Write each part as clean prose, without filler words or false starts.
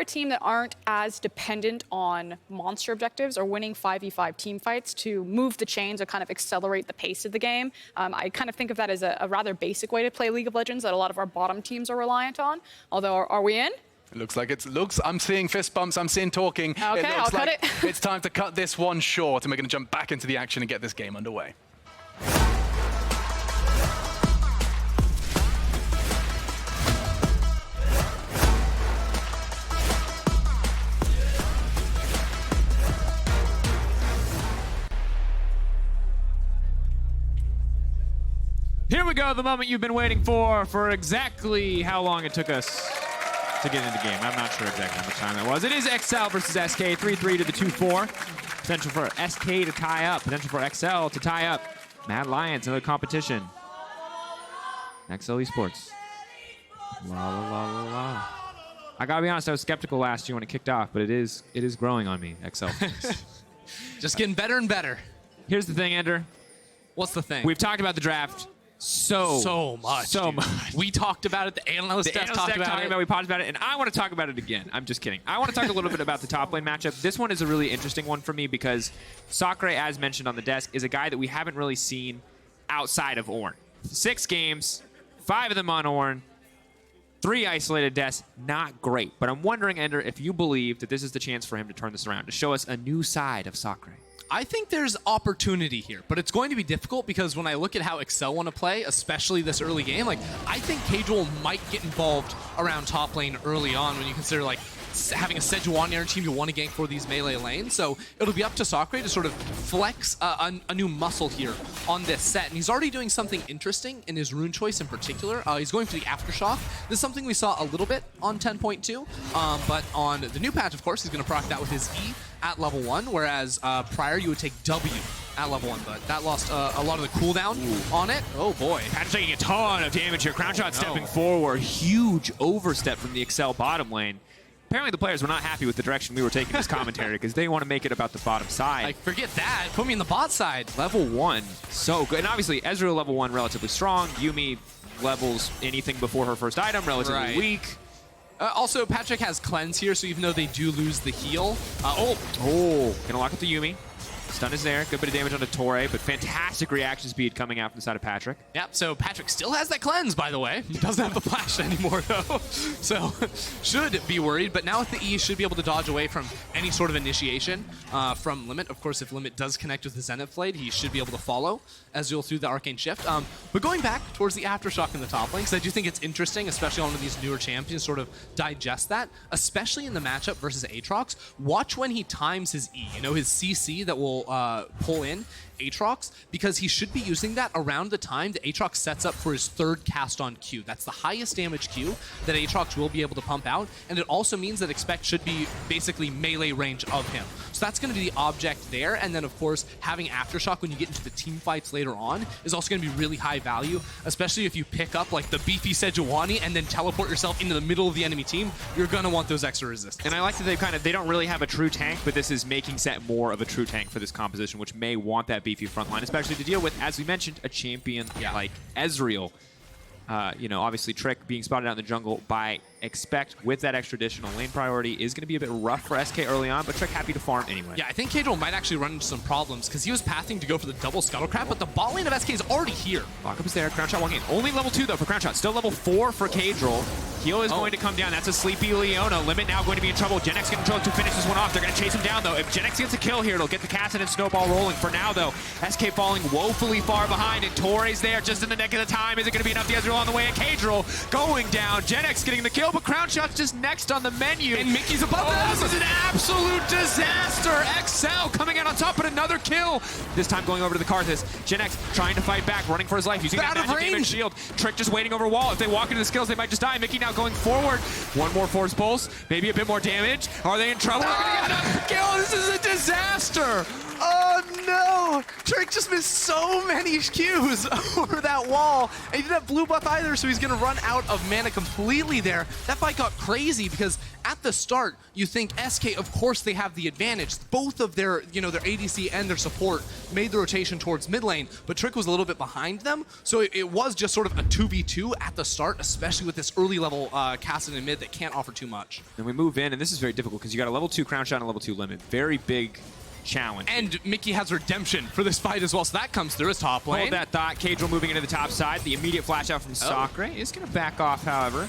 a team that aren't as dependent on monster objectives or winning 5v5 team fights to move the chains or kind of accelerate the pace of the game. I kind of think of that as a rather basic way to play League of Legends that a lot of our bottom teams are reliant on. Although, are we in? It looks like I'm seeing fist bumps, I'm seeing talking. Okay, it I'll looks cut like it. it's time to cut this one short, and we're going to jump back into the action and get this game underway. Here we go, the moment you've been waiting for exactly how long it took us to get into the game. I'm not sure exactly how much time that was. It is XL versus SK, 3-3 to the 2-4. Potential for SK to tie up, potential for XL to tie up. Mad Lions, another competition. XL eSports. La la la la la. I gotta be honest, I was skeptical last year when it kicked off, but it is growing on me, XL. Just getting better and better. Here's the thing, Ender. What's the thing? We've talked about the draft so much. We talked about it. The analyst deck talked about it. We talked about it, and I want to talk about it again. I'm just kidding. I want to talk a little bit about the top lane matchup. This one is a really interesting one for me because Sacre, as mentioned on the desk, is a guy that we haven't really seen outside of Ornn. 6 games, 5 of them on Ornn, 3 isolated deaths, not great. But I'm wondering, Ender, if you believe that this is the chance for him to turn this around, to show us a new side of Sacre. I think there's opportunity here, but it's going to be difficult because when I look at how Excel want to play, especially this early game, like I think Caedrel might get involved around top lane early on when you consider like having a Sejuani on your team you want to gank for these melee lanes. So it'll be up to Sacre to sort of flex a new muscle here on this set. And he's already doing something interesting in his rune choice in particular. He's going for the Aftershock. This is something we saw a little bit on 10.2, but on the new patch, of course, he's going to proc that with his E at level 1, whereas prior you would take W at level 1, but that lost a lot of the cooldown on it. Oh boy. Patrik taking a ton of damage here. Crownshot stepping forward. Huge overstep from the Excel bottom lane. Apparently the players were not happy with the direction we were taking this commentary because they want to make it about the bottom side. Like, forget that. Put me in the bot side. Level 1, so good. And obviously, Ezreal level 1, relatively strong. Yuumi levels anything before her first item, relatively weak. Also, Patrik has cleanse here, so even though they do lose the heal... Gonna lock up the Yuumi. Stun is there. Good bit of damage onto Torre, but fantastic reaction speed coming out from the side of Patrik. Yep, so Patrik still has that cleanse, by the way. He doesn't have the flash anymore, though. So, should be worried. But now with the E, should be able to dodge away from any sort of initiation from Limit. Of course, if Limit does connect with the Zenith Blade, he should be able to follow Ezreal through the Arcane Shift. But going back towards the Aftershock in the top lane, because I do think it's interesting, especially on one of these newer champions, sort of digest that, especially in the matchup versus Aatrox. Watch when he times his E, you know, his CC that will pull in Aatrox, because he should be using that around the time that Aatrox sets up for his 3rd cast on Q. That's the highest damage Q that Aatrox will be able to pump out, and it also means that Expect should be basically melee range of him. So that's going to be the object there, and then of course having Aftershock when you get into the team fights later on is also going to be really high value, especially if you pick up like the beefy Sejuani and then teleport yourself into the middle of the enemy team. You're going to want those extra resistance. And I like that they don't really have a true tank, but this is making Sett more of a true tank for this composition, which may want that beefy front line, especially to deal with, as we mentioned, a champion like Ezreal. You know, obviously Trick being spotted out in the jungle by Expect with that extra additional lane priority is going to be a bit rough for SK early on, but Trick happy to farm anyway. Yeah, I think Caedrel might actually run into some problems because he was pathing to go for the double Scuttlecrab, but the bot lane of SK is already here. Lockup is there. Crownshot walking in. Only level 2 though for Crownshot. Still level 4 for Caedrel. Heal is going to come down. That's a sleepy Leona. Limit now going to be in trouble. Jenax getting control to finish this one off. They're going to chase him down though. If Jenax gets a kill here, it'll get the Cassid and Snowball rolling. For now though, SK falling woefully far behind, and Torre's there just in the nick of the time. Is it going to be enough? The Ezreal on the way, and Caedrel going down. Jenax getting the kill, but Crownshot's just next on the menu. And Mickey's above them. This is an absolute disaster. XL coming out on top, but another kill. This time going over to the Karthus. Jenax trying to fight back, running for his life, using that magic damage shield. Trick just waiting over wall. If they walk into the skills, they might just die. Mickey now going forward. One more force pulse, maybe a bit more damage. Are they in trouble? They're gonna get another kill. This is a disaster. Oh no! Oh, Trick just missed so many Qs over that wall. And he didn't have blue buff either, so he's going to run out of mana completely there. That fight got crazy because at the start, you think SK, of course, they have the advantage. Both of their, their ADC and their support made the rotation towards mid lane, but Trick was a little bit behind them. So it was just sort of a 2v2 at the start, especially with this early level Caedrel in mid that can't offer too much. And we move in, and this is very difficult because you got a level 2 Crownshot and a level 2 limit. Very big challenge. And Mickey has redemption for this fight as well, so that comes through his top lane. Hold that thought. Caedrel moving into the top side. The immediate flash out from Sacre is going to back off, however.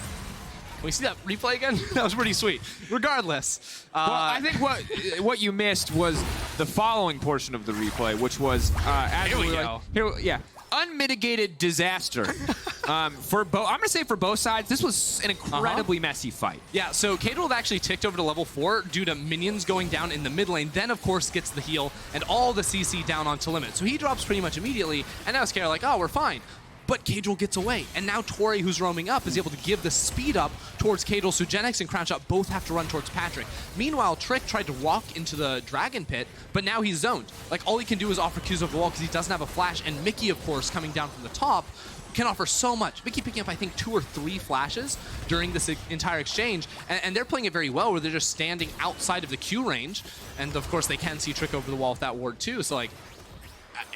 Can we see that replay again? That was pretty sweet. Regardless. Well, I think what you missed was the following portion of the replay, which was as Here we were go. yeah, unmitigated disaster for both. I'm gonna say for both sides, this was an incredibly messy fight. Yeah, so Caedrel actually ticked over to level 4 due to minions going down in the mid lane, then of course gets the heal and all the CC down onto limit. So he drops pretty much immediately, and now Sacre like, oh, we're fine. But Caedrel gets away, and now Tori, who's roaming up, is able to give the speed up towards Caedrel, so Jenax and Crownshot both have to run towards Patrik. Meanwhile, Trick tried to walk into the Dragon Pit, but now he's zoned. Like, all he can do is offer Qs over the wall because he doesn't have a flash, and Mickey, of course, coming down from the top, can offer so much. Mickey picking up, I think, 2 or 3 flashes during this entire exchange, and they're playing it very well, where they're just standing outside of the Q range, and of course, they can see Trick over the wall with that ward, too, so, like,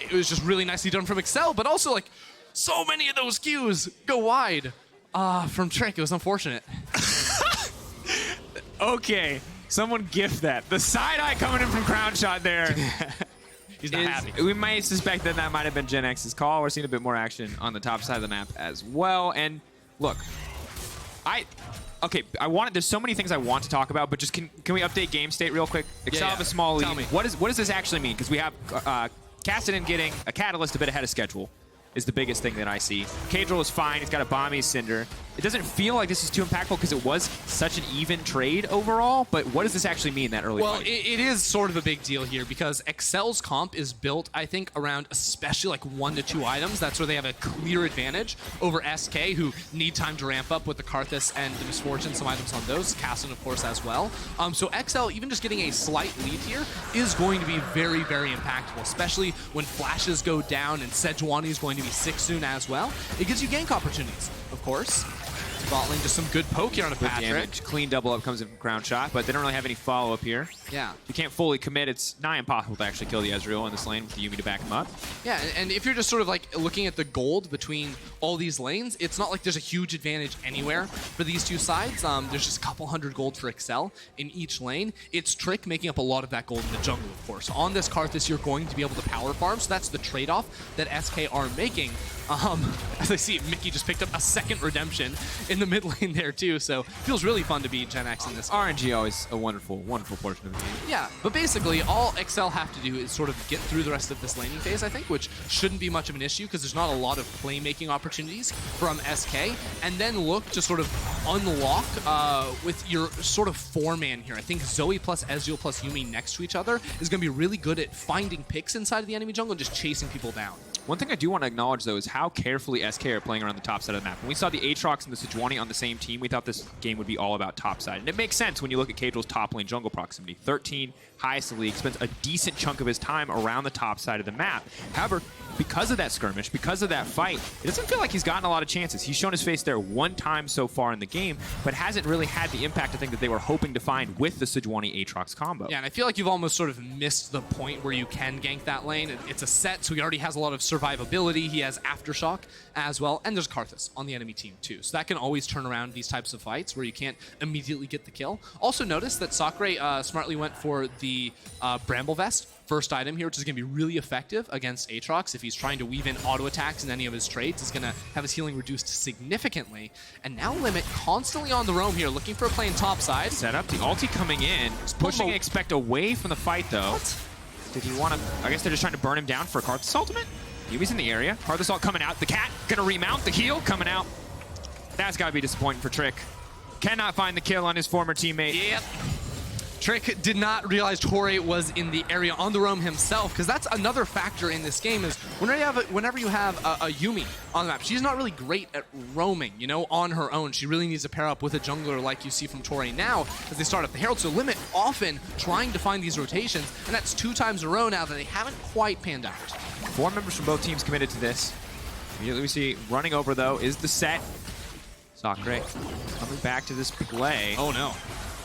it was just really nicely done from Excel, but also, like, so many of those Qs go wide from Trick. It was unfortunate. Okay, someone gift that. The side eye coming in from Crownshot there. He's not happy. We might suspect that might have been Jenax's call. We're seeing a bit more action on the top side of the map as well. And look, there's so many things I want to talk about, but just can we update game state real quick? Excel have a small lead. Tell me. What does this actually mean? Because we have Caedrel getting a Catalyst a bit ahead of schedule is the biggest thing that I see. Caedrel is fine. He's got a Bomby Cinder. It doesn't feel like this is too impactful because it was such an even trade overall, but what does this actually mean, that early Well, fight? it is sort of a big deal here because Excel's comp is built, I think, around especially like 1 to 2 items. That's where they have a clear advantage over SK, who need time to ramp up with the Karthus and the Misfortune, some items on those. Caedrel, of course, as well. So Excel, even just getting a slight lead here, is going to be very, very impactful, especially when flashes go down and Sejuani is going to be 6 soon as well. It gives you gank opportunities, of course. Bot lane, just some good poke here on a Patrik. Damage. Clean double up comes in from Crownshot, but they don't really have any follow-up here. Yeah. You can't fully commit. It's nigh impossible to actually kill the Ezreal in this lane with the Yuumi to back him up. Yeah, and if you're just sort of like looking at the gold between all these lanes, it's not like there's a huge advantage anywhere for these two sides. There's just a couple hundred gold for Excel in each lane. It's Trick making up a lot of that gold in the jungle, of course. On this Karthus, you're going to be able to power farm, so that's the trade-off that SK are making. As I see, Mickey just picked up a second redemption in the mid lane there too, so it feels really fun to be Jenax in this game. RNG always a wonderful, wonderful portion of the game. Yeah, but basically all Excel have to do is sort of get through the rest of this laning phase, I think, which shouldn't be much of an issue because there's not a lot of playmaking opportunities from SK, and then look to sort of unlock with your sort of 4-man here. I think Zoe plus Ezreal plus Yuumi next to each other is going to be really good at finding picks inside of the enemy jungle and just chasing people down. One thing I do want to acknowledge, though, is how carefully SK are playing around the top side of the map. When we saw the Aatrox and the Sejuani on the same team, we thought this game would be all about top side. And it makes sense when you look at Caedrel's top lane jungle proximity. 13, highest in the league, spends a decent chunk of his time around the top side of the map. However, because of that skirmish, because of that fight, it doesn't feel like he's gotten a lot of chances. He's shown his face there 1 time so far in the game, but hasn't really had the impact, I think, that they were hoping to find with the Sejuani-Aatrox combo. Yeah, and I feel like you've almost sort of missed the point where you can gank that lane. It's a Sett, so he already has a lot of survivability. He has Aftershock as well, and there's Karthus on the enemy team too. So that can always turn around these types of fights where you can't immediately get the kill. Also notice that Sacre smartly went for the Bramble Vest first item here, which is going to be really effective against Aatrox. If he's trying to weave in auto attacks in any of his trades, he's going to have his healing reduced significantly. And now Limit constantly on the roam here, looking for a play in top side. Set up the ulti coming in, pushing Expect away from the fight though. What? Did he want to? I guess they're just trying to burn him down for a Karthus ultimate. Yuumi's in the area. Karthus ult coming out. The cat gonna remount. The heal coming out. That's gotta be disappointing for Trick. Cannot find the kill on his former teammate. Yep. Trick did not realize Torre was in the area on the roam himself, because that's another factor in this game is whenever you have a Yuumi on the map, she's not really great at roaming, you know, on her own. She really needs to pair up with a jungler like you see from Torre now as they start up the Herald. So Limit often trying to find these rotations, and that's 2 times in a row now that they haven't quite panned out. 4 members from both teams committed to this. Immediately we see running over, though, is the Sett. Sacre coming back to this play. Oh, no.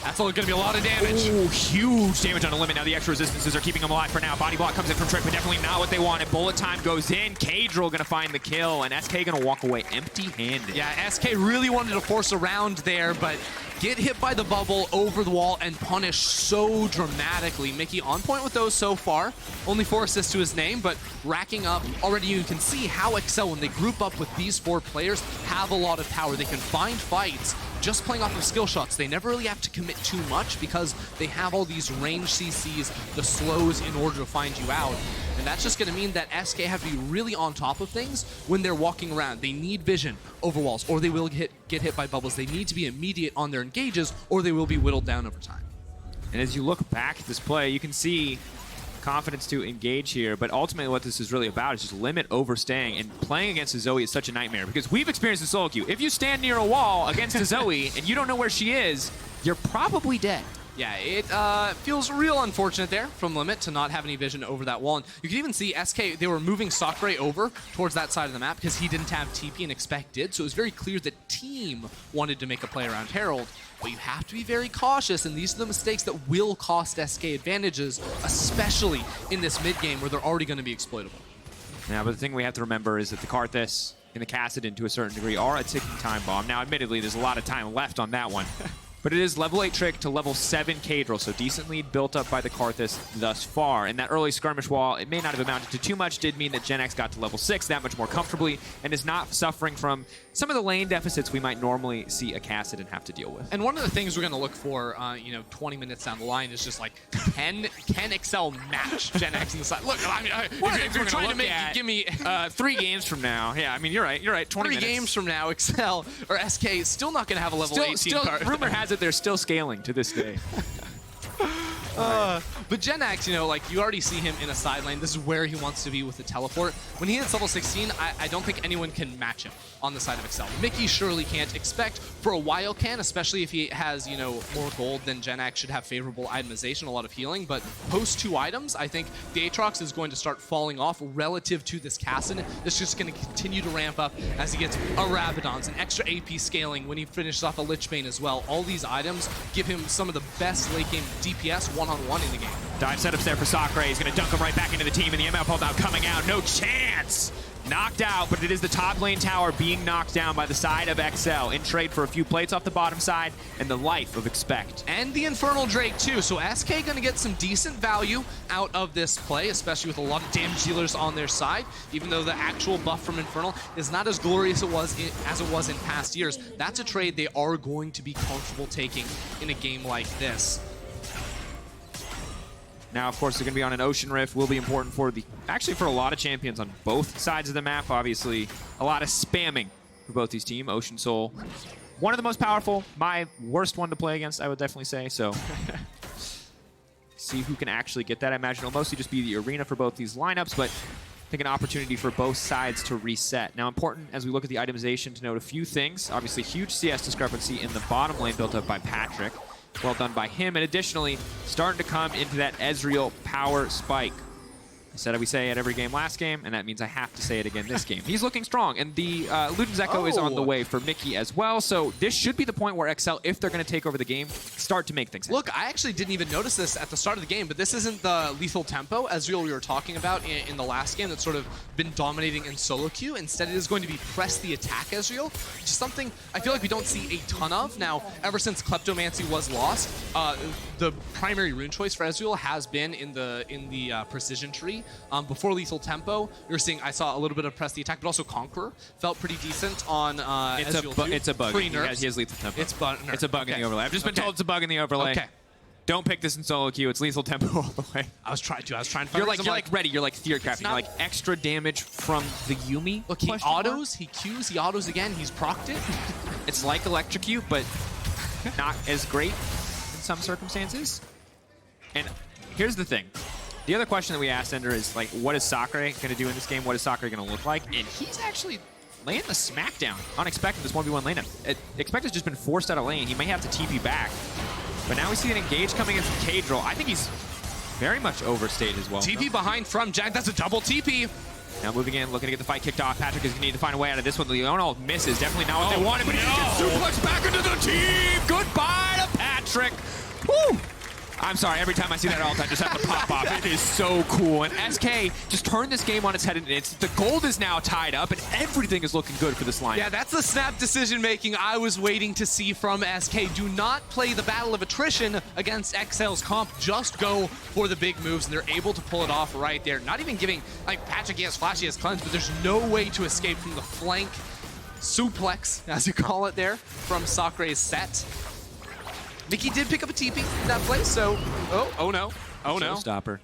That's going to be a lot of damage. Ooh, huge damage on the Limit. Now the extra resistances are keeping them alive for now. Body block comes in from Trick, but definitely not what they wanted. Bullet time goes in. Caedrel going to find the kill, and SK going to walk away empty-handed. Yeah, SK really wanted to force a round there, but get hit by the bubble over the wall and punish so dramatically. Mickey on point with those so far. Only 4 assists to his name, but racking up. Already you can see how Excel, when they group up with these 4 players, have a lot of power. They can find fights just playing off of skill shots. They never really have to commit too much because they have all these range CCs, the slows in order to find you out. And that's just going to mean that SK have to be really on top of things when they're walking around. They need vision over walls, or they will get hit by bubbles. They need to be immediate on their engages, or they will be whittled down over time. And as you look back at this play, you can see confidence to engage here, but ultimately what this is really about is just Limit overstaying, and playing against a Zoe is such a nightmare because we've experienced in solo queue. If you stand near a wall against a Zoe and you don't know where she is, you're probably dead. Yeah, it feels real unfortunate there from Limit to not have any vision over that wall. And you can even see SK, they were moving Sacre over towards that side of the map because he didn't have TP and Expect did, so it was very clear the team wanted to make a play around Herald. But you have to be very cautious, and these are the mistakes that will cost SK advantages, especially in this mid-game where they're already going to be exploitable. Now, but the thing we have to remember is that the Karthus and the Caedrel, to a certain degree, are a ticking time bomb. Now, admittedly, there's a lot of time left on that one. But it is level 8 Trick to level 7 Caedrel, so decently built up by the Karthus thus far. And that early skirmish wall, it may not have amounted to too much, did mean that Jenax got to level 6 that much more comfortably and is not suffering from some of the lane deficits we might normally see a Caedrel have to deal with. And one of the things we're going to look for, 20 minutes down the line is just like, can Excel match Jenax in the side? Look, I mean, if you're trying to give me 3 games from now. Yeah, I mean, you're right. 20 minutes. 3 games from now, Excel or SK is still not going to have a level 18 card. Rumor has it they're still scaling to this day. But Jenax, you already see him in a side lane. This is where he wants to be with the teleport. When he hits level 16, I don't think anyone can match him on the side of Excel. Mickey surely can't. Expect for a while can, especially if he has, more gold than Jenax, should have favorable itemization, a lot of healing. But post 2 items, I think the Aatrox is going to start falling off relative to this Caedrel. It's just going to continue to ramp up as he gets a Rabadon's, an extra AP scaling when he finishes off a Lichbane as well. All these items give him some of the best late game DPS one-on-one in the game. Dive setups there for Sacre. He's going to dunk him right back into the team, and the ML pulled out coming out. No chance! Knocked out, but it is the top lane tower being knocked down by the side of XL in trade for a few plates off the bottom side and the life of Expect. And the Infernal Drake too, so SK going to get some decent value out of this play, especially with a lot of damage dealers on their side, even though the actual buff from Infernal is not as glorious as it was in past years. That's a trade they are going to be comfortable taking in a game like this. Now, of course, they're going to be on an Ocean Rift. Will be important for for a lot of champions on both sides of the map. Obviously, a lot of spamming for both these teams. Ocean Soul, one of the most powerful. My worst one to play against, I would definitely say. So, see who can actually get that. I imagine it'll mostly just be the arena for both these lineups, but I think an opportunity for both sides to reset. Now, important as we look at the itemization to note a few things. Obviously, huge CS discrepancy in the bottom lane built up by Patrik. Well done by him, and additionally, starting to come into that Ezreal power spike. I said we say it every game last game, and that means I have to say it again this game. He's looking strong, and the Luden's Echo is on the way for Mickey as well, so this should be the point where XL, if they're going to take over the game, start to make things happen. Look, I actually didn't even notice this at the start of the game, but this isn't the lethal tempo Ezreal we were talking about in the last game that's sort of been dominating in solo queue. Instead, it is going to be press the attack Ezreal, which is something I feel like we don't see a ton of. Now, ever since Kleptomancy was lost, the primary rune choice for Ezreal has been in the precision tree. Before lethal tempo, you're seeing I saw a little bit of press the attack, but also Conqueror felt pretty decent on Ezreal. It's a bug. He has lethal tempo. It's a bug in the overlay. I've just been told it's a bug in the overlay. Okay. Don't pick this in solo queue. It's lethal tempo all the way. I was trying to find. You're like ready. You're like theory crafting. You're like extra damage from the Yuumi. Look, he autos, he Qs, he autos again. He's procced it. It's like electrocute, but not as great in some circumstances. And here's the thing. The other question that we asked Ender is, like, what is Sacre going to do in this game? What is Sacre going to look like? And he's actually laying the smackdown. Unexpected, this 1v1 lane. Expected's just been forced out of lane. He may have to TP back. But now we see an engage coming in from Caedrel. I think he's very much overstayed as well. TP behind from Jack. That's a double TP. Now moving in, looking to get the fight kicked off. Patrik is going to need to find a way out of this one. Leona misses. Definitely not what they wanted, but he gets suplex back into the team. Goodbye to Patrik. Woo! I'm sorry, every time I see that ult, I just have to pop off. It is so cool. And SK just turned this game on its head, and the gold is now tied up, and everything is looking good for this line. Yeah, that's the snap decision-making I was waiting to see from SK. Do not play the battle of attrition against XL's comp. Just go for the big moves, and they're able to pull it off right there. Not even giving, like, Patrik, he has flash, he has cleanse, but there's no way to escape from the flank suplex, as you call it there, from Sacre's Sett. Mickey did pick up a TP in that place, so... Oh no. Oh no. Stopper.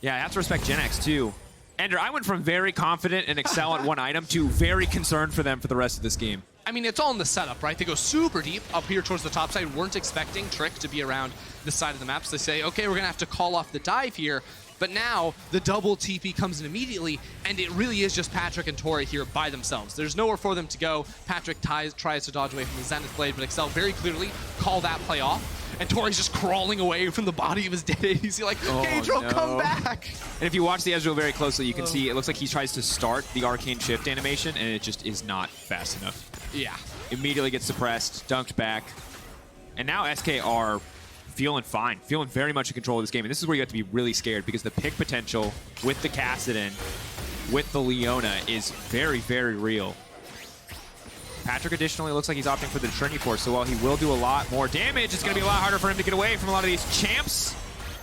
Yeah, I have to respect Jenax, too. Ender, I went from very confident and excel at one item to very concerned for them for the rest of this game. I mean, it's all in the setup, right? They go super deep up here towards the top side. Weren't expecting Trick to be around this side of the map, so they say, okay, we're going to have to call off the dive here. But now, the double TP comes in immediately, and it really is just Patrik and Tori here by themselves. There's nowhere for them to go. Patrik tries to dodge away from the Zenith Blade, but Excel very clearly call that play off. And Tori's just crawling away from the body of his dead ADC, like, Caedrel, come back! And if you watch the Ezreal very closely, you can see it looks like he tries to start the Arcane Shift animation, and it just is not fast enough. Yeah. Immediately gets suppressed, dunked back. And now SK are feeling fine, feeling very much in control of this game. And this is where you have to be really scared, because the pick potential with the Kassadin, with the Leona, is very, very real. Patrik additionally looks like he's opting for the Trinity Force, so while he will do a lot more damage, it's going to be a lot harder for him to get away from a lot of these champs.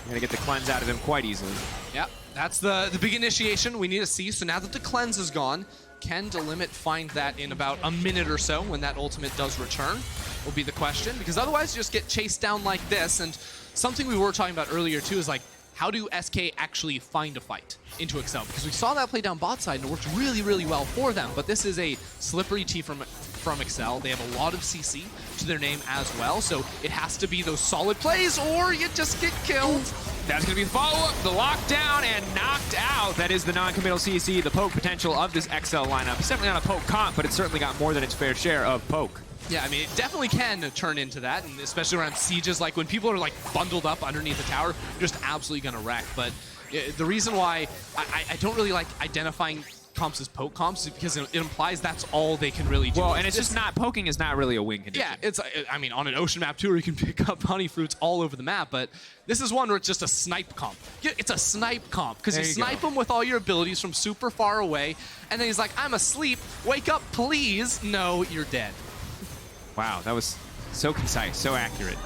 You're going to get the cleanse out of him quite easily. Yep, that's the big initiation we need to see. So now that the cleanse is gone, can Delimit find that in about a minute or so when that ultimate does return? Will be the question, because otherwise you just get chased down like this. And something we were talking about earlier too is, like, how do SK actually find a fight into Excel? Because we saw that play down bot side and it worked really, really well for them. But this is a slippery T from Excel. They have a lot of CC to their name as well, so it has to be those solid plays or you just get killed. That's going to be the follow-up, the lockdown, and knocked out. That is the non-committal CC, the poke potential of this XL lineup. It's definitely not a poke comp, but it's certainly got more than its fair share of poke. Yeah, I mean, it definitely can turn into that, and especially around sieges, like when people are like bundled up underneath the tower, you're just absolutely gonna wreck. But the reason why I don't really like identifying comps as poke comps is because it implies that's all they can really do. Well, and it's just not, poking is not really a win condition. Yeah, it's, I mean, on an ocean map too, where you can pick up honey fruits all over the map, but this is one where it's just a snipe comp. It's a snipe comp, because you snipe him with all your abilities from super far away, and then he's like, I'm asleep, wake up please. No, you're dead. Wow, that was so concise, so accurate.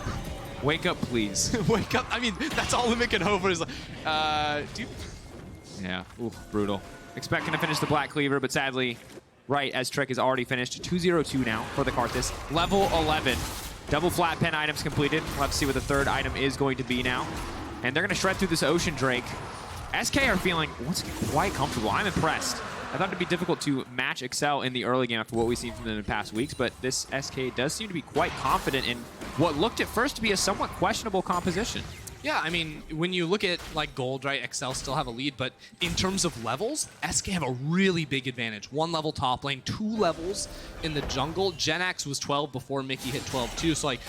Wake up, please. Wake up. I mean, that's all Limit can hope for is like, Yeah, ooh, brutal. Expecting to finish the Black Cleaver, but sadly, right as Trick is already finished. 2-0-2 now for the Karthus. Level 11. Double flat pen items completed. We'll have to see what the third item is going to be now. And they're going to shred through this Ocean Drake. SK are feeling quite comfortable. I'm impressed. I thought it'd be difficult to match Excel in the early game after what we've seen from them in past weeks, but this SK does seem to be quite confident in what looked at first to be a somewhat questionable composition. Yeah, I mean, when you look at like gold, right, Excel still have a lead, but in terms of levels, SK have a really big advantage. 1 level top lane, 2 levels in the jungle. Jenax was 12 before Mickey hit 12 too, so like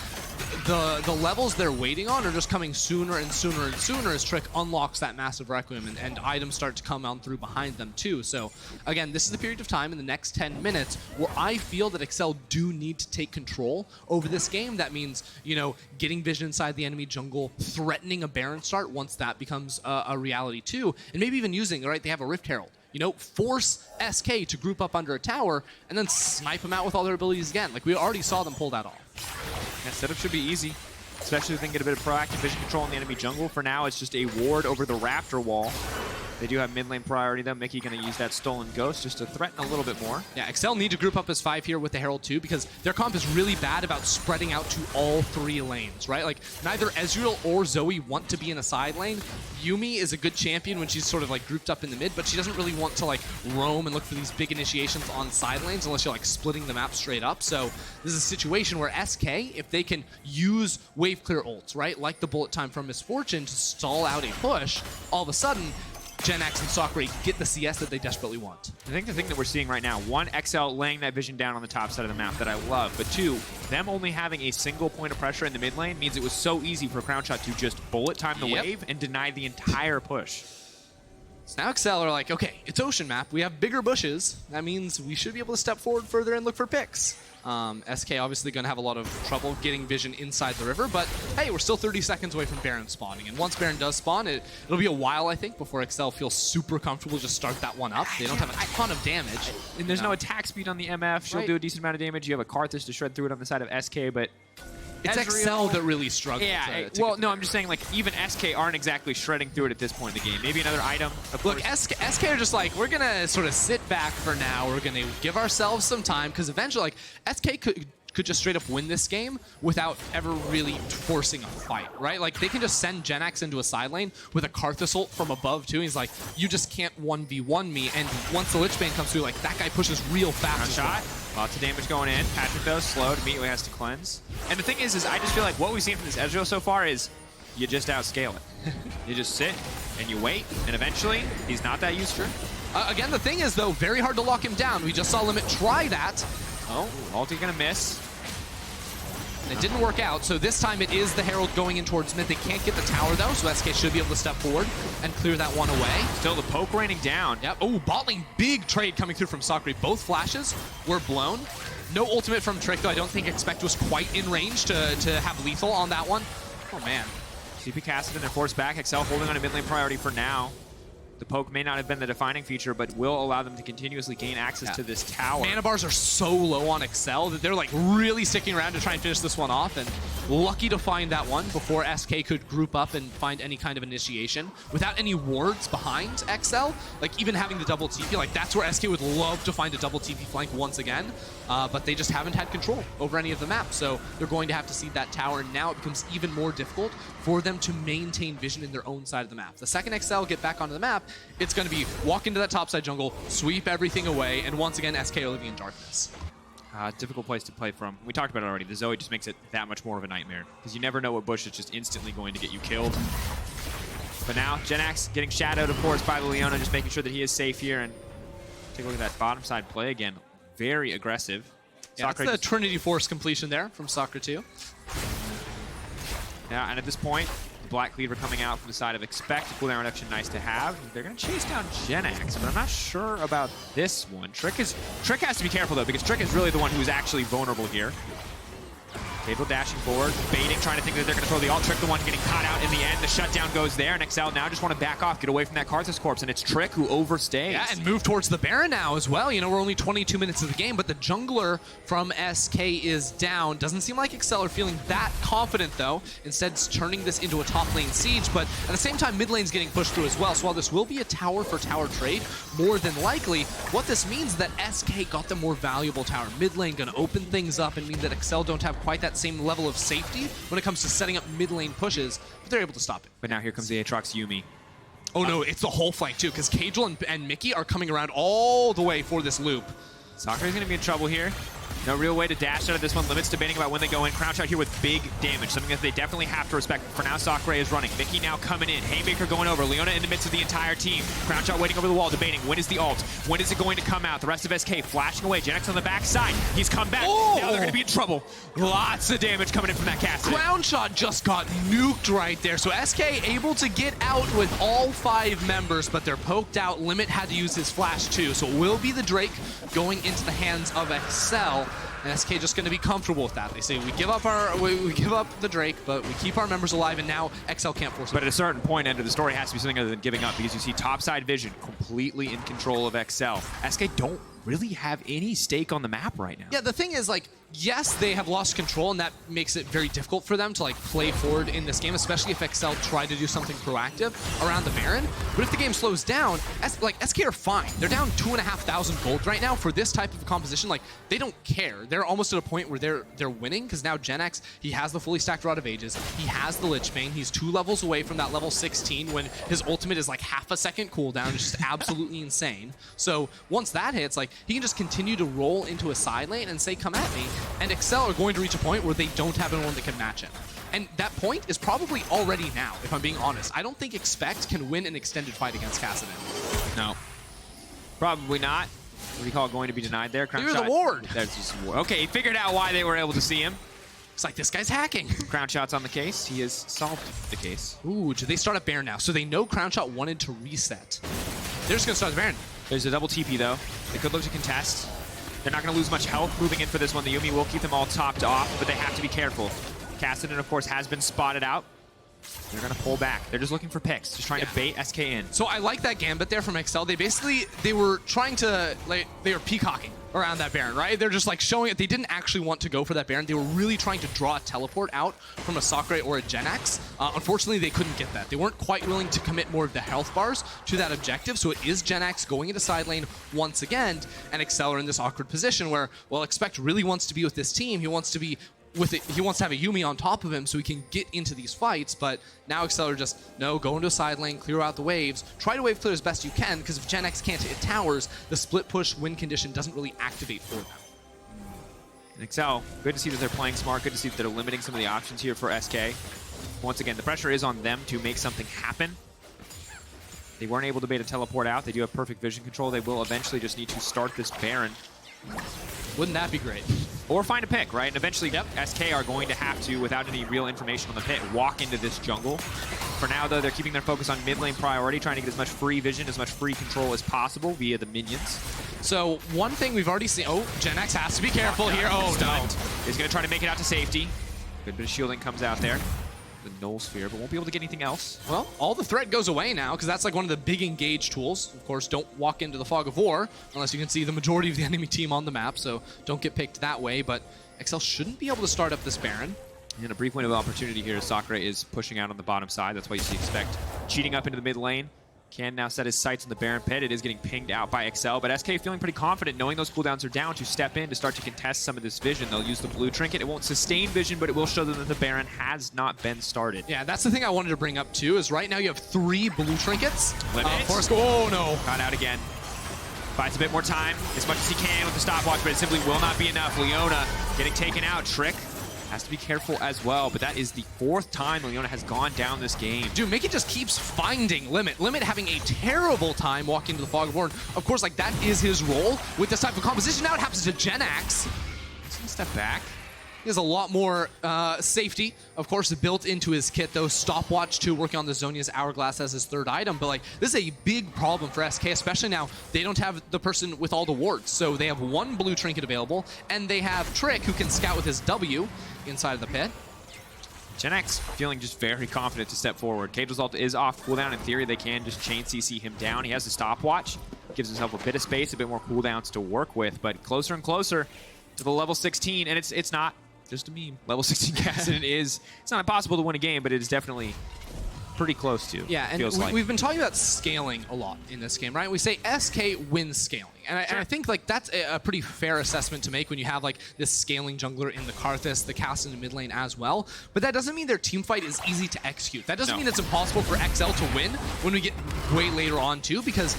the levels they're waiting on are just coming sooner and sooner and sooner as Trick unlocks that massive Requiem, and items start to come on through behind them too. So again, this is the period of time in the next 10 minutes where I feel that Excel do need to take control over this game. That means, you know, getting vision inside the enemy jungle, threatening a Baron start once that becomes a reality too, and maybe even using, right, they have a Rift Herald. You know, force SK to group up under a tower and then snipe them out with all their abilities again. Like, we already saw them pull that off. Yeah, setup should be easy, especially if they can get a bit of proactive vision control in the enemy jungle. For now, it's just a ward over the Raptor wall. They do have mid lane priority though. Mickey going to use that stolen ghost just to threaten a little bit more. Yeah, Excel need to group up as 5 here with the Herald too, because their comp is really bad about spreading out to all 3 lanes, right? Like, neither Ezreal or Zoe want to be in a side lane. Yuumi is a good champion when she's sort of like grouped up in the mid, but she doesn't really want to like roam and look for these big initiations on side lanes unless you're like splitting the map straight up. So this is a situation where SK, if they can use wave clear ults, right, like the bullet time from Misfortune to stall out a push, all of a sudden Jenax and Sacre get the CS that they desperately want. I think the thing that we're seeing right now, one, XL laying that vision down on the top side of the map that I love, but two, them only having a single point of pressure in the mid lane means it was so easy for Crownshot to just bullet time the wave and deny the entire push. So now Excel are like, okay, it's ocean map. We have bigger bushes. That means we should be able to step forward further and look for picks. SK obviously going to have a lot of trouble getting vision inside the river, but hey, we're still 30 seconds away from Baron spawning. And once Baron does spawn, it'll be a while, I think, before Excel feels super comfortable to just start that one up. They don't have a ton of damage. And there's no attack speed on the MF. She'll do a decent amount of damage. You have a Karthus to shred through it on the side of SK, but it's Ezreal, Excel that really struggles. Yeah, well, no, I'm just saying, like, even SK aren't exactly shredding through it at this point in the game. Maybe another item. Look, SK are just like, we're going to sort of sit back for now. We're going to give ourselves some time, because eventually, like, SK could just straight up win this game without ever really forcing a fight, right? Like, they can just send Jenax into a side lane with a Karthus ult from above, too. He's like, you just can't 1v1 me. And once the Lich Bane comes through, like, that guy pushes real fast. Shot. Lots of damage going in. Patrik, though, slowed, immediately has to cleanse. And the thing is I just feel like what we've seen from this Ezreal so far is you just outscale it. You just sit, and you wait, and eventually, he's not that useful. Again, the thing is, though, very hard to lock him down. We just saw Limit try that. Oh, ulti gonna miss. It didn't work out, so this time it is the Herald going in towards mid. They can't get the tower, though, so SK should be able to step forward and clear that one away. Still the poke raining down. Yep. Oh, bot lane, big trade coming through from Sacre. Both flashes were blown. No ultimate from Trick, though. I don't think Expect was quite in range to have lethal on that one. Oh, man. CP casted and they're forced back. Excel holding on a mid lane priority for now. The poke may not have been the defining feature, but will allow them to continuously gain access to this tower. Mana bars are so low on Excel that they're like really sticking around to try and finish this one off, and lucky to find that one before SK could group up and find any kind of initiation. Without any wards behind Excel, like even having the double TP, like that's where SK would love to find a double TP flank once again, but they just haven't had control over any of the maps, so they're going to have to cede that tower, and now it becomes even more difficult for them to maintain vision in their own side of the map. The second Excel get back onto the map, it's going to be walk into that topside jungle, sweep everything away, and once again, SK are living in darkness. Difficult place to play from. We talked about it already. The Zoe just makes it that much more of a nightmare, because you never know what bush is just instantly going to get you killed. But now, Jenax getting shadowed, of course, by the Leona, just making sure that he is safe here. And take a look at that bottom side play again. Very aggressive. Yeah, that's the Trinity Force completion there from Sacre too. Yeah, and at this point, the Black Cleaver coming out from the side of Expect. Cooldown reduction, nice to have. They're going to chase down Jenax, but I'm not sure about this one. Trick has to be careful, though, because Trick is really the one who's actually vulnerable here. Caedrel dashing forward, baiting, trying to think that they're going to throw the ult. Trick the one getting caught out in the end. The shutdown goes there, and XL now just want to back off, get away from that Karthus corpse, and it's Trick who overstays. Yeah, and move towards the Baron now as well. You know, we're only 22 minutes of the game, but the jungler from SK is down. Doesn't seem like XL are feeling that confident, though. Instead, it's turning this into a top lane siege, but at the same time, mid lane's getting pushed through as well. So while this will be a tower for tower trade, more than likely, what this means is that SK got the more valuable tower. Mid lane going to open things up and mean that XL don't have quite that same level of safety when it comes to setting up mid lane pushes, but they're able to stop it. But now here comes the Aatrox Yuumi. Oh no, it's the whole flank too, because Caedrel and Mickey are coming around all the way for this loop. Sacre is going to be in trouble here. No real way to dash out of this one. Limits debating about when they go in. Crownshot here with big damage, something that they definitely have to respect. For now, Sacre is running. Mickey now coming in. Haymaker going over. Leona in the midst of the entire team. Crownshot waiting over the wall, debating. When is the ult? When is it going to come out? The rest of SK flashing away. Jenax on the backside. He's come back. Oh! Now they're going to be in trouble. Lots of damage coming in from that cast. Crownshot just got nuked right there. So SK able to get out with all 5 members, but they're poked out. Limit had to use his flash too. So it will be the Drake going into the hands of Excel. And SK just going to be comfortable with that. They say we give up we give up the Drake, but we keep our members alive, and now XL can't force it. But at a certain point, end of the story has to be something other than giving up, because you see topside vision completely in control of XL. SK don't really have any stake on the map right now. Yeah, the thing is, like, yes, they have lost control, and that makes it very difficult for them to like play forward in this game, especially if XL try to do something proactive around the Baron. But if the game slows down, SK are fine. They're down 2,500 gold right now for this type of composition. Like, they don't care. They're almost at a point where they're winning, because now Jenax, he has the fully stacked Rod of Ages, he has the Lich Bane, he's 2 levels away from that level 16 when his ultimate is like half a second cooldown. It's just absolutely insane. So once that hits, like, he can just continue to roll into a side lane and say, come at me. And XL are going to reach a point where they don't have anyone that can match him. And that point is probably already now, if I'm being honest. I don't think Expect can win an extended fight against Caedrel. No. Probably not. What do you call it, going to be denied there? Clear the ward. That's just a ward. Okay, he figured out why they were able to see him. It's like, this guy's hacking. Crownshot's on the case. He has solved the case. Ooh, do they start at Baron now? So they know Crownshot wanted to reset. They're just going to start the Baron. There's a double TP, though. They could look to contest. They're not going to lose much health moving in for this one. The Yuumi will keep them all topped off, but they have to be careful. Caedrel, of course, has been spotted out. They're going to pull back. They're just looking for picks, just trying to bait SK in. So I like that gambit there from XL. They were trying to, like, they were peacocking around that Baron, right? They're just like showing it. They didn't actually want to go for that Baron. They were really trying to draw a teleport out from a Sacre or a Jenax. Unfortunately, they couldn't get that. They weren't quite willing to commit more of the health bars to that objective. So it is Jenax going into side lane once again, and XL are in this awkward position where, well, Expect really wants to be with this team. He wants to be with it. He wants to have a Yuumi on top of him so he can get into these fights, but now XL are just, no, go into a side lane, clear out the waves, try to wave clear as best you can, because if Jenax can't hit towers, the split push win condition doesn't really activate for them. And XL, good to see that they're playing smart, good to see that they're limiting some of the options here for SK. Once again, the pressure is on them to make something happen. They weren't able to bait a teleport out. They do have perfect vision control. They will eventually just need to start this Baron. Wouldn't that be great? Or find a pick, right? And eventually, SK are going to have to, without any real information on the pit, walk into this jungle. For now, though, they're keeping their focus on mid lane priority, trying to get as much free vision, as much free control as possible via the minions. So one thing we've already seen, oh, Jenax has to be careful here. Oh, no. He's going to try to make it out to safety. Good bit of shielding comes out there. The Null Sphere, but won't be able to get anything else. Well, all the threat goes away now, because that's like one of the big engage tools. Of course, don't walk into the Fog of War unless you can see the majority of the enemy team on the map, so don't get picked that way, but XL shouldn't be able to start up this Baron. And a brief window of opportunity here. Sacre is pushing out on the bottom side. That's why you see Expect cheating up into the mid lane. Can now set his sights on the Baron pit. It is getting pinged out by XL, but SK feeling pretty confident, knowing those cooldowns are down, to step in to start to contest some of this vision. They'll use the blue trinket. It won't sustain vision, but it will show them that the Baron has not been started. Yeah, that's the thing I wanted to bring up too, is right now you have 3 blue trinkets. Limit. Oh no. Got out again. Buys a bit more time, as much as he can with the stopwatch, but it simply will not be enough. Leona getting taken out. Trick has to be careful as well, but that is the 4th time Leona has gone down this game. Dude, Mickey just keeps finding Limit. Limit having a terrible time walking into the Fog of War. Of course, like, that is his role with this type of composition. Now it happens to Jenax. He's gonna step back. He has a lot more safety, of course, built into his kit, though. Stopwatch, too, working on the Zhonya's Hourglass as his 3rd item. But, like, this is a big problem for SK, especially now they don't have the person with all the wards. So they have 1 blue trinket available, and they have Trick, who can scout with his W inside of the pit. Jenax feeling just very confident to step forward. Caedrel's ult is off cooldown. In theory, they can just chain CC him down. He has the stopwatch. Gives himself a bit of space, a bit more cooldowns to work with, but closer and closer to the level 16, and it's not just a meme. Level 16 Caedrel it's not impossible to win a game, but it is definitely pretty close to. Yeah, and we've been talking about scaling a lot in this game, right? We say SK wins scaling. And I think like that's a pretty fair assessment to make when you have like this scaling jungler in the Karthus, the cast in the mid lane as well. But that doesn't mean their team fight is easy to execute. That doesn't mean it's impossible for XL to win when we get way later on too, because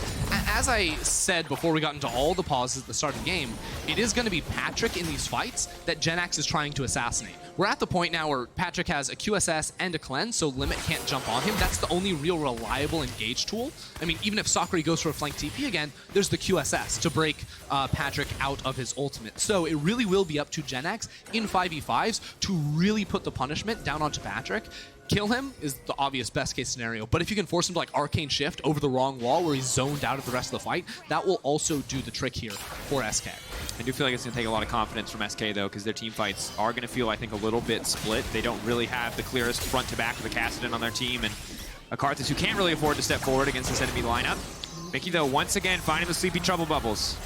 as I said before we got into all the pauses at the start of the game, it is going to be Patrik in these fights that Jenax is trying to assassinate. We're at the point now where Patrik has a QSS and a cleanse, so Limit can't jump on him. That's the only real reliable engage tool. I mean, even if Sacre goes for a flank TP again, there's the QSS to break Patrik out of his ultimate. So it really will be up to Jenax in 5v5s to really put the punishment down onto Patrik. Kill him is the obvious best case scenario, but if you can force him to like arcane shift over the wrong wall where he's zoned out of the rest of the fight, that will also do the trick here for SK. I do feel like it's going to take a lot of confidence from SK though, because their team fights are going to feel, I think, a little bit split. They don't really have the clearest front to back of a Caedrel on their team, and a Karthus who can't really afford to step forward against this enemy lineup. Mickey though, once again, finding the sleepy trouble bubbles.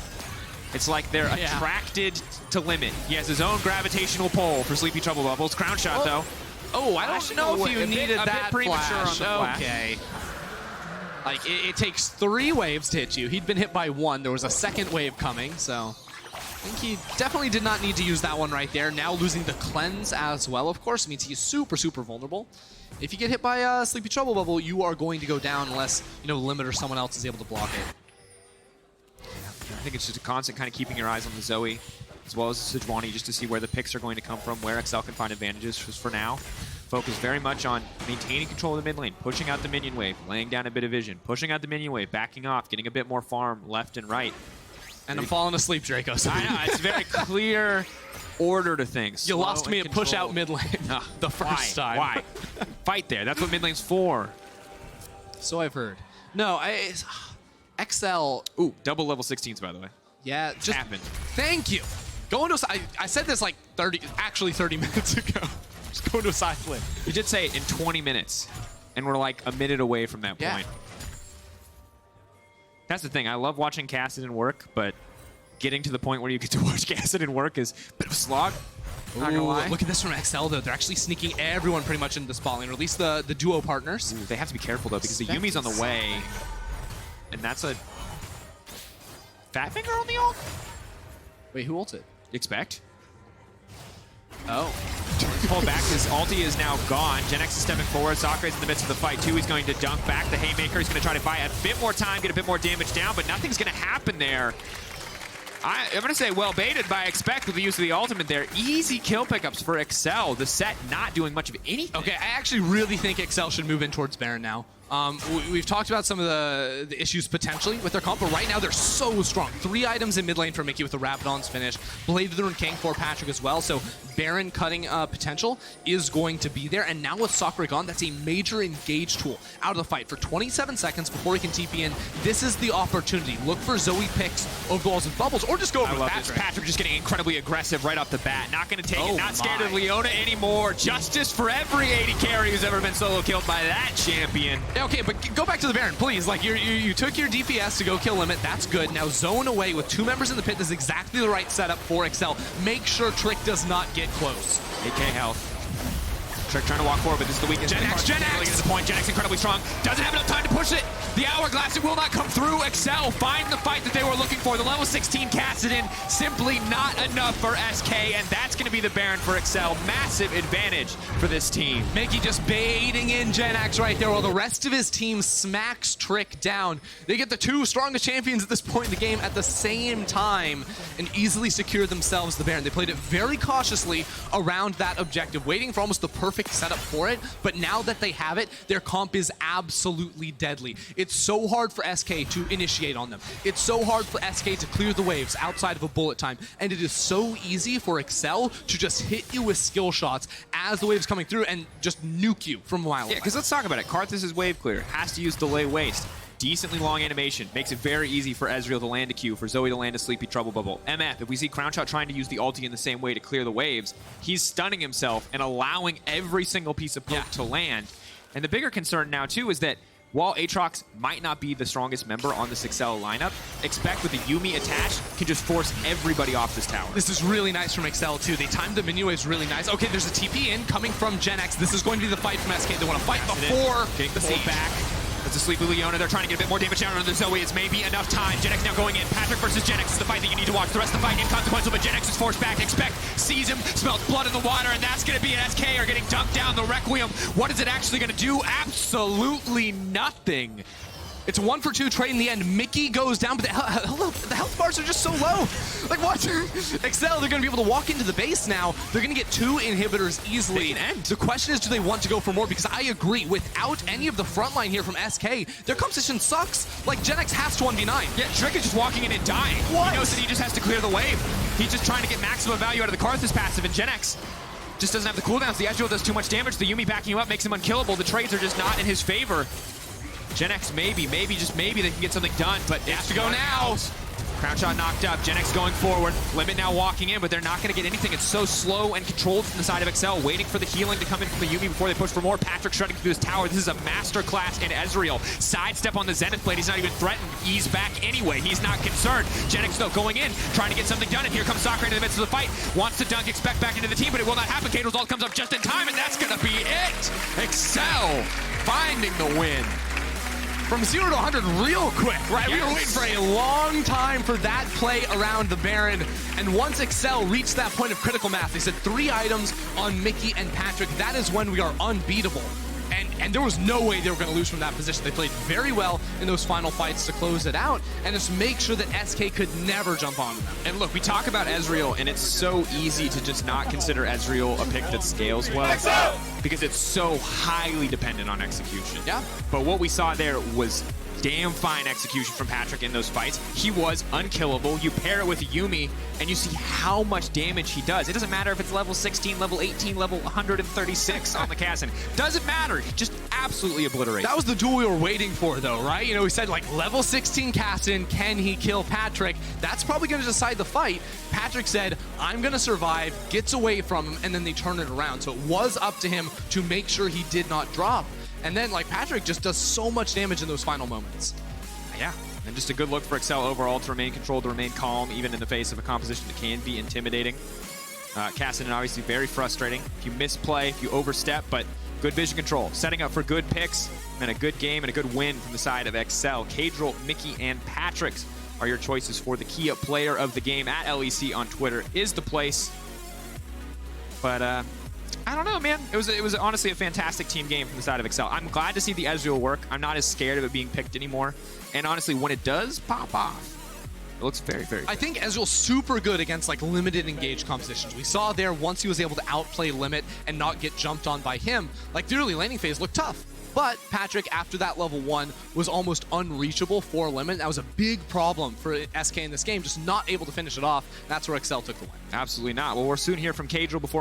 It's like they're attracted to Limit. He has his own gravitational pull for Sleepy Trouble Bubbles. Crownshot, though. Oh, I don't know if you needed a that bit premature flash. on the flash. Okay. Like, it takes 3 waves to hit you. He'd been hit by 1. There was a second wave coming, so I think he definitely did not need to use that one right there. Now losing the cleanse as well, of course, means he's super, super vulnerable. If you get hit by a Sleepy Trouble Bubble, you are going to go down unless, you know, Limit or someone else is able to block it. I think it's just a constant kind of keeping your eyes on the Zoe, as well as the Sejuani, just to see where the picks are going to come from, where XL can find advantages for now. Focus very much on maintaining control of the mid lane, pushing out the minion wave, laying down a bit of vision, pushing out the minion wave, backing off, getting a bit more farm left and right. And I'm falling asleep, Drakos. I know, it's very clear order to things. You lost me at push out mid lane the first time. Why? Fight there. That's what mid lane's for. So I've heard. No, XL. Ooh, double level 16s, by the way. Yeah, just happened. Thank you. Going to I said this like 30 minutes ago. Just going to a side flip. You did say it in 20 minutes, and we're like a minute away from that point. That's the thing. I love watching Cassidy work, but getting to the point where you get to watch Cassidy work is a bit of a slog. Not gonna lie. Look at this from XL, though. They're actually sneaking everyone pretty much into the spot lane, or at least the duo partners. Ooh, they have to be careful, though, because the Yuumi's on the way, and that's a fat finger on the ult? Wait, who ulted? Expect. Oh. Pull back. His ulti is now gone. Jenax is stepping forward. Sacre's in the midst of the fight, too. He's going to dunk back. The Haymaker is going to try to buy a bit more time, get a bit more damage down, but nothing's going to happen there. I'm going to say well baited by Expect with the use of the ultimate there. Easy kill pickups for XL. The Sett not doing much of anything. Okay, I actually really think XL should move in towards Baron now. We've talked about some of the issues potentially with their comp, but right now they're so strong. 3 items in mid lane for Mickey with the Rabadon's finish. Blade of the Rune King for Patrik as well, so Baron cutting potential is going to be there. And now with Sacre gone, that's a major engage tool out of the fight for 27 seconds before he can TP in. This is the opportunity. Look for Zoe picks over the walls and bubbles, or just go over I love Patrik. this. Patrik just getting incredibly aggressive right off the bat. Not going to take it. Not scared my. of Leona anymore. Justice for every AD carry who's ever been solo killed by that champion. Okay, but go back to the Baron, please. Like, you took your DPS to go kill Limit. That's good. Now zone away with 2 members in the pit. This is exactly the right setup for XL. Make sure Trick does not get close. 8k health. Trick trying to walk forward, but this is the weakest. Jenax! Really gets the point. Jenax incredibly strong. Doesn't have enough time to push it. The hourglass, it will not come through. XL find the fight that they were looking for. The level 16 Cassidy simply not enough for SK, and that's going to be the Baron for XL. Massive advantage for this team. Mickey just baiting in Jenax right there while the rest of his team smacks Trick down. They get the 2 strongest champions at this point in the game at the same time and easily secure themselves the Baron. They played it very cautiously around that objective, waiting for almost the perfect setup for it, but now that they have it, their comp is absolutely deadly. It's so hard for SK to initiate on them. It's so hard for SK to clear the waves outside of a bullet time, and it is so easy for XL to just hit you with skill shots as the wave's coming through and just nuke you from a mile away. Yeah, because let's talk about it. Karthus' wave clear has to use delay waste. Decently long animation. Makes it very easy for Ezreal to land a Q, for Zoe to land a Sleepy Trouble Bubble. MF, if we see Crownshot trying to use the ulti in the same way to clear the waves, he's stunning himself and allowing every single piece of poke to land. And the bigger concern now, too, is that while Aatrox might not be the strongest member on this XL lineup, Expect with the Yuumi attached can just force everybody off this tower. This is really nice from XL, too. They timed the minion waves really nice. Okay, there's a TP in coming from Jenax. This is going to be the fight from SK. They want to fight before the siege. Back. That's a sleepy Leona. They're trying to get a bit more damage down on the Zoe. It's maybe enough time. Jenax now going in. Patrik versus Jenax is the fight that you need to watch. The rest of the fight inconsequential, but Jenax is forced back. Expect sees him, smells blood in the water, and that's going to be an SK are getting dunked down. The Requiem. What is it actually going to do? Absolutely nothing. It's a 1-for-2 trade in the end. Mickey goes down, but the health bars are just so low. Like, what? XL, they're going to be able to walk into the base now. They're going to get 2 inhibitors easily. And the question is, do they want to go for more? Because I agree, without any of the front line here from SK, their composition sucks. Like, Jenax has to 1v9. Yeah, Trick is just walking in and dying. What? He knows that he just has to clear the wave. He's just trying to get maximum value out of the Karthus passive, and Jenax just doesn't have the cooldowns. The Ezreal does too much damage. The Yuumi backing him up makes him unkillable. The trades are just not in his favor. Jenax maybe, just maybe they can get something done, but it has to go now. Crownshot knocked up, Jenax going forward, Limit now walking in, but they're not going to get anything. It's so slow and controlled from the side of Excel, waiting for the healing to come in from the Yuumi before they push for more. Patrik shredding through his tower. This is a masterclass in Ezreal. Sidestep on the Zenith blade. He's not even threatened. Ease back anyway. He's not concerned. Jenax though going in, trying to get something done, and here comes Sacre into the midst of the fight. Wants to dunk, expect back into the team, but it will not happen. Caedrel's ult comes up just in time, and that's going to be it. Excel finding the win. From 0 to 100 real quick, right? Yes. We were waiting for a long time for that play around the Baron. And once Excel reached that point of critical mass, they said 3 items on Mickey and Patrik. That is when we are unbeatable. And there was no way they were going to lose from that position. They played very well in those final fights to close it out and just make sure that SK could never jump on them. And look, we talk about Ezreal, and it's so easy to just not consider Ezreal a pick that scales well because it's so highly dependent on execution. Yeah. But what we saw there was damn fine execution from Patrik in those fights. He was unkillable. You pair it with Yuumi, and you see how much damage he does. It doesn't matter if it's level 16, level 18, level 136 on the Cassin. Doesn't matter. He just absolutely obliterates. That was the duel we were waiting for, though, right? You know, we said, like, level 16 Cassin, can he kill Patrik? That's probably going to decide the fight. Patrik said, I'm going to survive, gets away from him, and then they turn it around. So it was up to him to make sure he did not drop. And then, like, Patrik just does so much damage in those final moments. Yeah, and just a good look for Excel overall to remain controlled, to remain calm, even in the face of a composition that can be intimidating. Cassin, obviously very frustrating. If you misplay, if you overstep, but good vision control. Setting up for good picks and a good game and a good win from the side of Excel. Caedrel, Mickey, and Patrik are your choices for the key player of the game. At LEC on Twitter is the place. But, I don't know, man. It was honestly a fantastic team game from the side of Excel. I'm glad to see the Ezreal work. I'm not as scared of it being picked anymore. And honestly, when it does pop off, it looks very, very good. I think Ezreal's super good against, like, limited engage compositions. We saw there once he was able to outplay Limit and not get jumped on by him, like, the early laning phase looked tough. But Patrik, after that level 1, was almost unreachable for Limit. That was a big problem for SK in this game, just not able to finish it off. That's where Excel took the win. Absolutely not. Well, we'll soon hear from Caedrel before